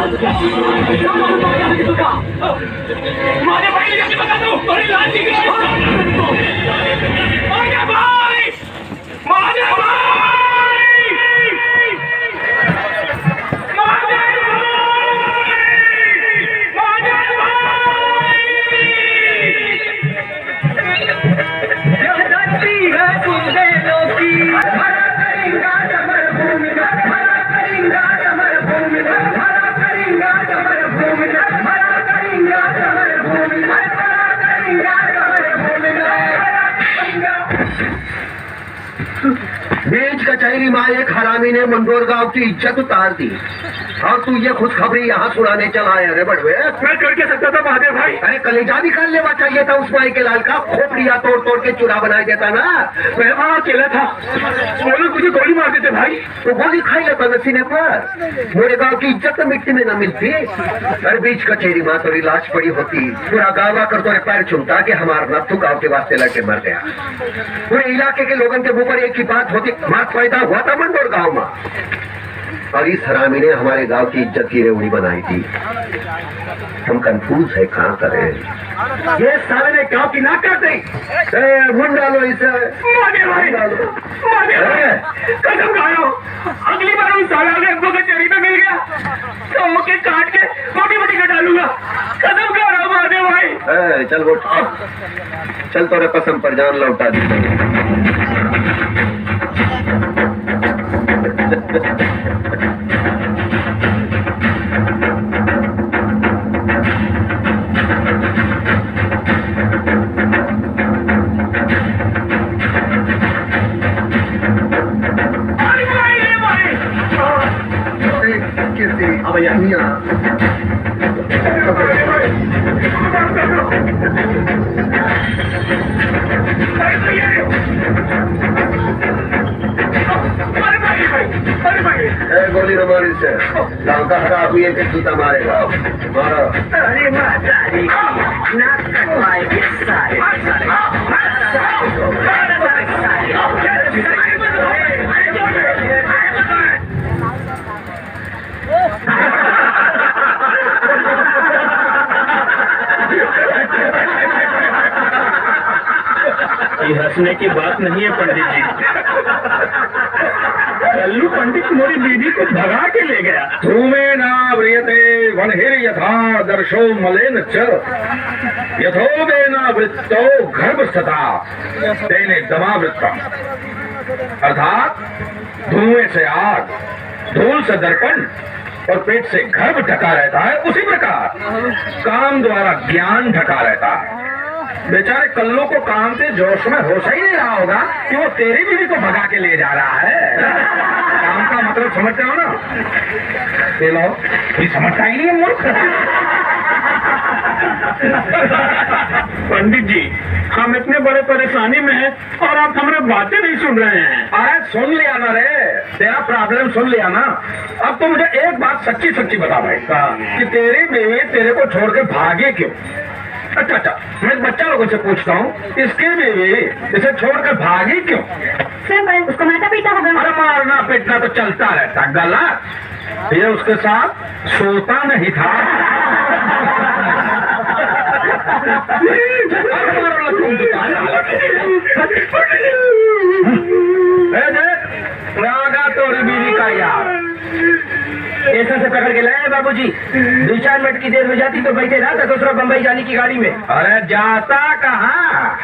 माझ्या बाईला याची बघा तू बरी लाज दिली माझ्या बाई माझ्या बाई माझ्या बीच कचहरी माँ एक हरामी ने मंदोर गांव की इज्जत उतार दी और तू ये खुशखबरी यहाँ सुनाने चला है। अरे बड़वे मैं करके सकता था महादेव भाई। अरे कलेजा निकाल लेना चाहिए था उस माई के लाल का। खोपड़िया तोड़ तोड़ के चूरा बना देता ना। मैं वहाँ अकेला था, वो लोग मुझे गोली मार देते भाई। तो गोली खाई लेता न सीने पर। मेरे गांव की इज्जत तो मिट्टी में न मिलती। अरे बीच कचहरी माँ थोड़ी लाश पड़ी होती, पूरा गाँव आकर तोरे पैर चुमता कि हमारा नत्थु गाँव के वास्ते लड़के मर गया। पूरे इलाके के लोगों के मुंह पर एक ही बात होती, मार पैदा हुआ था मंदोर गाँव में और इस हरामी ने हमारे गांव की इज्जत की रेवड़ी बनाई थी। हम कंफ्यूज है, कहाँ करें। ये साले ने गांव की नाक काट दी। भून डालो इसे। कसम खा लो, अगली बार उस साला अगर हमको कचहरी में मिल गया तो ओके काट के मोटी मोटी कटा डालूंगा। कसम खा रहा हूँ महादेव भाई। चल वो चल तोरे कसम पर जान लौटा दी। गोली न मारी से गाँव का हरा हुई है कि जूता मारेगा। मारो। अरे मातारी नाक कटवाएंगे सारे ये हंसने की बात नहीं है पंडित जी। कल्लू पंडित मेरी बीवी को भगा के ले गया। धूमे ना व्रियते वनहिर यथा दर्शो मलेन च यथोदेना वृत्तो गर्भस्तथा तेने दमावृत्तम। अर्थात धुएं से आग, धूल से दर्पण और पेट से गर्भ ढका रहता है, उसी प्रकार काम द्वारा ज्ञान ढका रहता है। बेचारे कल्लू को काम से जोश में होश ही नहीं रहा होगा कि वो तेरी बीवी को भगा के ले जा रहा है। काम का मतलब समझते हो ना? ये लो, ये समझता ही नहीं है मूर्ख। पंडित जी, हम इतने बड़े परेशानी में हैं और आप हमारे बातें नहीं सुन रहे हैं। अरे सुन लिया ना रे, तेरा प्रॉब्लम सुन लिया ना। अब तो मुझे एक बात सच्ची सच्ची बता भाई कि तेरी बीवी तेरे को छोड़ के भागे क्यों? अच्छा, मैं बच्चा लोगों से पूछता हूँ, इसके बीवी इसे छोड़कर भागी क्यों? उसको मारता पीटा होगा। अरे मारना पीटना तो चलता रहता, गलत। ये उसके साथ सोता नहीं था। तोरी बीवी का यार ऐसा से पकड़ के लाए बाबूजी। 2-4 मिनट की देर हो जाती तो बैठे रहा था दूसरा बम्बई जाने की गाड़ी में। अरे जाता कहाँ?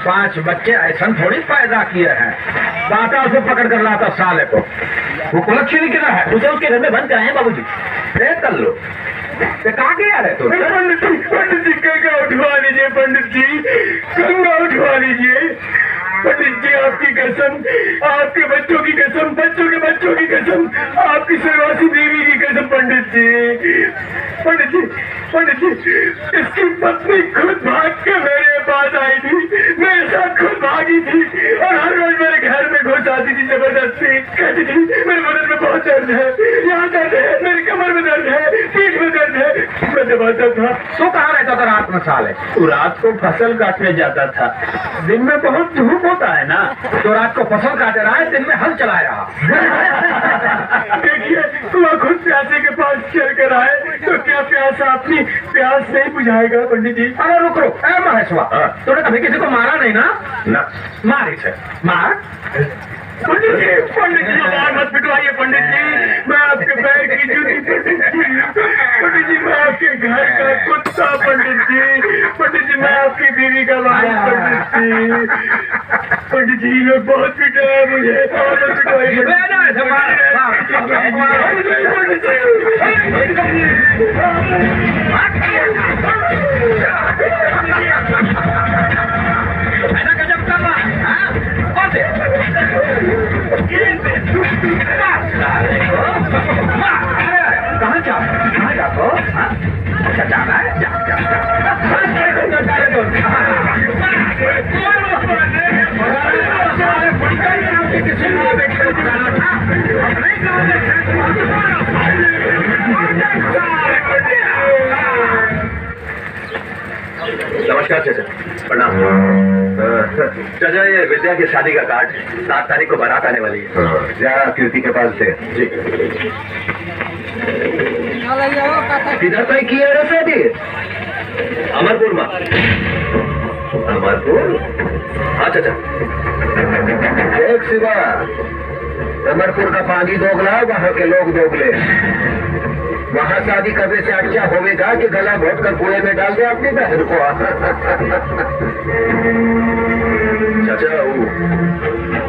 5 बच्चे ऐसा थोड़ी पैदा किए हैं। दाता उसे पकड़ कर लाता साले को। वो कुलच्छी किधर है? उसे उसके घर में बंद कराए बाबूजी। कर लो। कहाँ गया रे तू? पंडित जी गंगा उठवा लीजिए, पंडित जी गंगा उठवा लीजिए। पंडित जी आपकी कसम, आपके बच्चों की कसम, बच्चों के बच्चों की कसम, आपकी सरवासी देवी की कसम पंडित जी। पंडित जी इसकी पत्नी खुद भाग के मेरे पास आई थी, मेरे साथ खुद भागी थी और हर रोज मेरे घर में घुस आती थी जबरदस्ती। कहती थी मेरे बदन में बहुत दर्द है, यहाँ दर्द है, मेरी कमर में दर्द है, पीठ में दर्द है, मैं दबाता था। तू कहाँ रहता था रात में साले? तो रात को फसल काटने जाता था। दिन में बहुत धूप होता है ना, तो रात को फसल काटे रहा है, दिन में हल चला रहा। देखिए वह खुद प्यासे के पास चल कर आए तो क्या प्यासा अपनी प्यास नहीं बुझाएगा पंडित जी? अरे रुक रुक, ए महेशवा, तूने कभी किसी को मारा नहीं ना? ना मार इसे, मार। पंडित जी मार मत पिटवाइए पंडित जी, मैं आपके पैर की जूती पंडित जी, मैं आपके घर का कुत्ता पंडित जी, मैं आपकी बीवी का भाई पंडित जी ने बहुत पिटाया मुझे, बहुत पिटवाइए गजब कर रहा कहाँ जाओ? अच्छा जाना है, नमस्कार चाचा। प्रणाम। चाचा ये विद्या की शादी का कार्ड है, 7 तारीख को बारात आने वाली है। जा कीर्ति के पास से। जी। किधर तय की है रे शादी? अमरपुर में। अमरपुर? हाँ चाचा। एक सिवा अमरपुर का पानी दोगला, वहाँ के लोग दोगले। वहाँ शादी करने से अच्छा होगा कि गला घोट कर कुएं में डाल दे अपनी बहन को। चाचा वो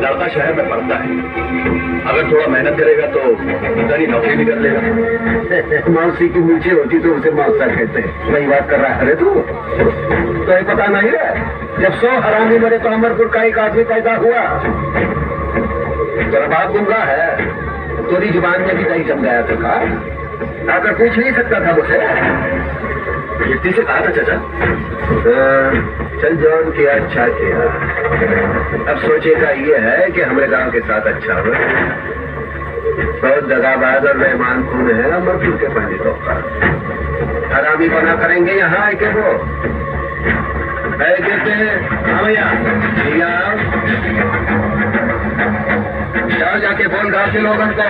लड़का शहर में पढ़ता है, अगर थोड़ा मेहनत करेगा तो इतनी नौकरी भी कर लेगा। मौसी की नीचे होती तो उसे मौसा कहते हैं। वही बात कर रहा है तू? तो ये पता नहीं है, जब 100 हरामी मरे तो अमरपुर का एक आदमी पैदा हुआ। तेरा बाप गुंगा है, तेरी जुबान में भी दही जम गया था। अगर पूछ नहीं सकता था मुझे, कीर्ति से कहा था चाचा। चल जॉन किया अच्छा किया, अब सोचेगा ये है कि हमारे गांव के साथ अच्छा हो। बहुत दगाबाज और मेहमान खून है अमरपुर के पंडितों का। हरामी बना करेंगे यहाँ आके वो कहते हैं। भैया जाओ जाके बोल गांव के लोगों को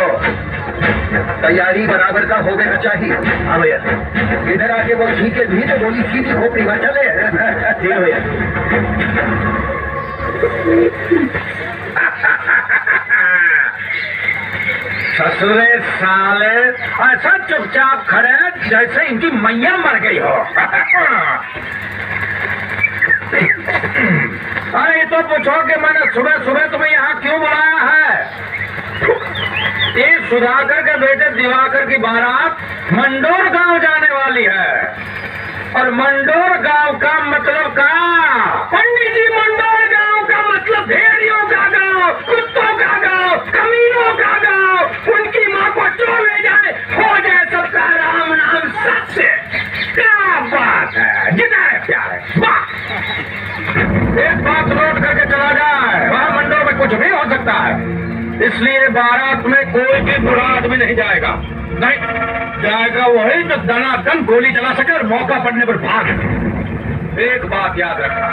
तैयारी बराबर का होने का चाहिए। हाँ भैया। इधर आके बोल ठीक है बोली सीधी खोपड़ी में चले। ठीक है भैया। ससुरे साले ऐसा चुपचाप खड़े जैसे इनकी मैया मर गई हो। अरे ये तो पूछो कि मैंने सुबह सुबह तुम्हें यहाँ क्यों बुलाया है? ये सुधाकर के बेटे दिवाकर की बारात मंडोर गांव जाने वाली है। और मंडोर गांव का मतलब का पंडित जी, मंडोर गांव का मतलब भेड़ियों का गांव, कुत्तों का गांव, कमीनों का गांव। उनकी माँ को चोर ले जाए, हो जाए सबका राम नाम सत्य। क्या बात है, जितना प्यार है। वाह, एक बात नोट करके चला जाए, वहाँ मंडोर में कुछ भी हो सकता है। इसलिए बारात में कोई भी बुरा आदमी नहीं जाएगा। नहीं जाएगा वही जो दनादन गोली चला सके और मौका पड़ने पर भाग। एक बात याद रखना,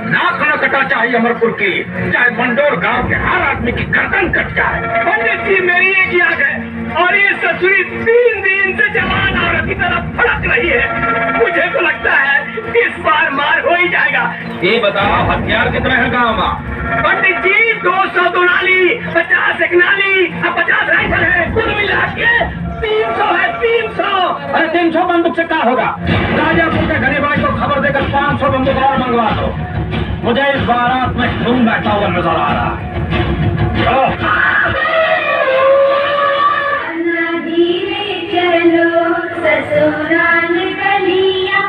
नाक न कटा चाहिए अमरपुर की, चाहे मंडोर गांव के हर आदमी की गर्दन कट जाए। पंडित जी मेरी एक याद है, और ये ससुरी 3 दिन से जवान औरत की तरफ फड़क रही है। मुझे तो लगता है इस बार मार हो ही जाएगा। ये बताओ हथियार कितने हैं गांव में? पंडित जी 200 दुनाली, 50 एक नाली और 50 राइफल है, कुल मिला के 300 है। 300। अरे 300 बंदूक से क्या होगा? राजापुर के गरीबाई को खबर देकर 500 बंदूक और मंगवा दो। मुझे इस बारात में खून बैठा हुआ नजर आ रहा है। चलो ससुराल गलियां,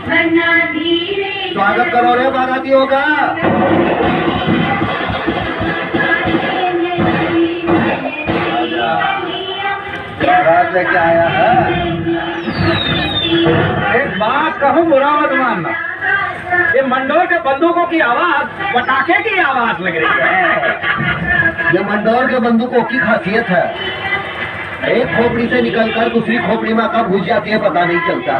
वरना धीरे स्वागत करो रे बारातियों का। बारात लेके आया है। एक बात कहूँ, बुरा मत मानना, ये मंडोर के बंदूकों की आवाज पटाखे की आवाज लग रही है। ये मंडोर के बंदूकों की खासियत है। एक खोपड़ी से निकलकर दूसरी खोपड़ी में कब घुस जाती है पता नहीं चलता।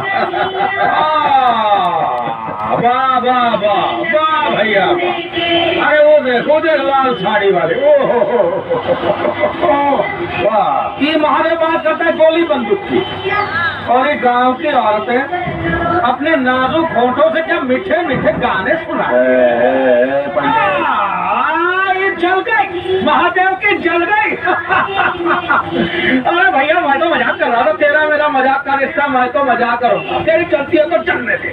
वाह वाह वाह वाह भैया वाह। अरे वो देखो देख लाल साड़ी वाले, ओ वाह। ये महादेव बात करता है गोली बंदूक की, और ये गांव की औरतें अपने नाजुक होठों से क्या मीठे मीठे गाने सुना। ये जल गई, महादेव की जल गई। अरे भैया मैं तो मजाक कर रहा था, तेरा मेरा मजाक का रिश्ता, मैं तो मजाक करूंगा, तेरी चलती है तो चलने दे।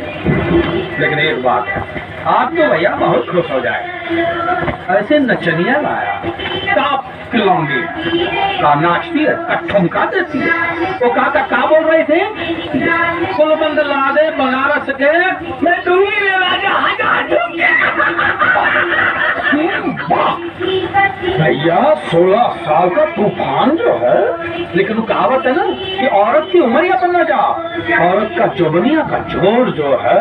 लेकिन एक बात है, आप तो भैया बहुत खुश हो जाए, ऐसे नचनिया लाया, टॉप लौंगी का नाचती है, का ठुमका देती है। वो का बोल रही थी, कुलबंद ला दे बनारस के, मैं दूंगी ले राजा हजार भैया 16 साल का तूफान जो है। लेकिन वो कहावत है ना कि औरत की उम्र या बनना जा, औरत का जुबनिया का जोर जो है,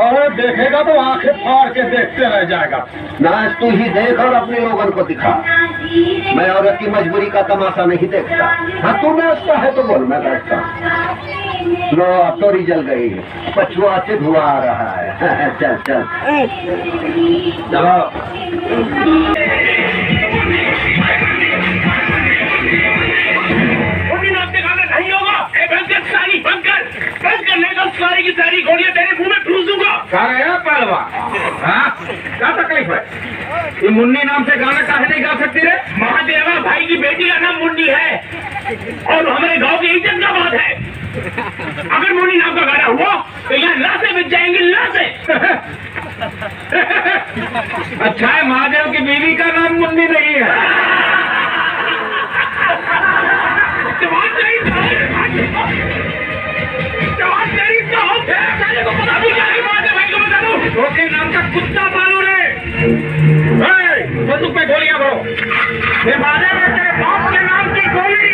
और देखेगा तो आंखें फाड़ के देखते रह जाएगा। नाच तू ही देख और अपने लोगों को दिखा। मैं औरत की मजबूरी का तमाशा नहीं देखता। हाँ तू नाचता है तो बोल, मैं बैठता। लो अब तोरी जल गई, पछुआ से धुआं आ रहा है। चल चल चलो। नहीं होगा, सारी बंद कर लेकर सारी की सारी गोलियां तेरे मुंह में ठूस दूंगा। पहलवा, हाँ क्या तकलीफ है? ये मुन्नी नाम से गाना काहे नहीं गा सकती रे? महादेवा भाई की बेटी का नाम मुन्नी है, और हमारे गांव की इज्जत का बात है। अगर मुन्नी नाम का गाना हुआ तो यहाँ लाशें बिक जाएंगी, लाशें। अच्छा है महादेव की बीवी का नाम मुन्नी नहीं है। धोखे नाम का कुत्ता पालो रे, बंदूक पे गोलियां भरो। ये महादेव है तेरे बाप के नाम की गोली।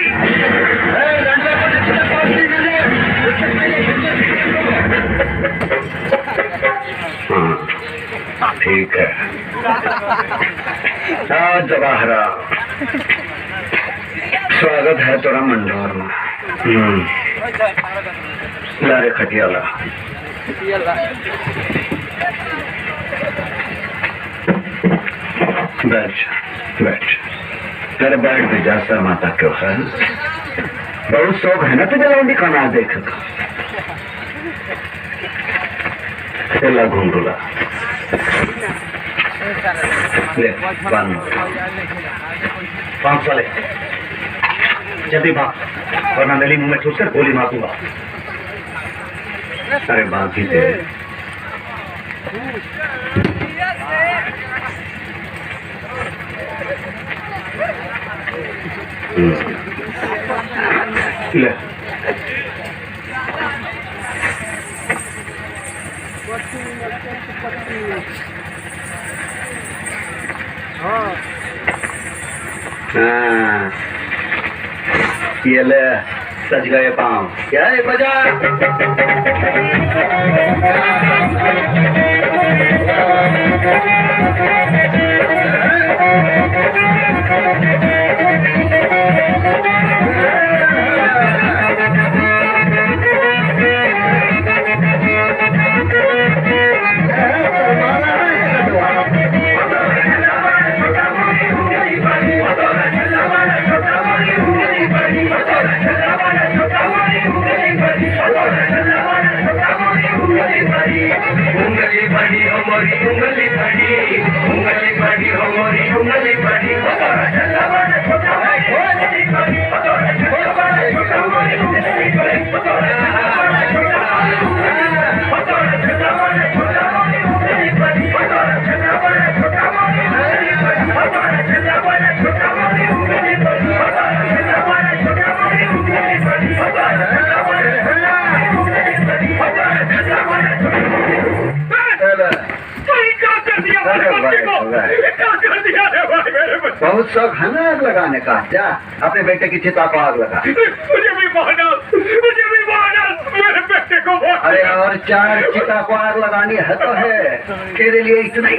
ठीक है। जवाहरा, स्वागत है तोरा मंडोर में। लारे खटियाला बैठ बैठ, तेरे बैठ भी जा। सर माता क्यों है, बहुत शौक है ना तुझे लौंडी खाना देख का घूमूला ले 500 ले, जल्दी भाग वरना नली मुंह में ठूस कर गोली मार दूंगा। अरे बाकी से ले हाँ, ये ले सज गए पाँव। क्या है बजा? बहुत शौक है ना आग लगाने का। जा अपने बेटे की चिता को आग लगा। मुझे भी मारना, मेरे बेटे को। अरे और 4 चिता को आग लगानी है तो है, तेरे लिए इतना ही।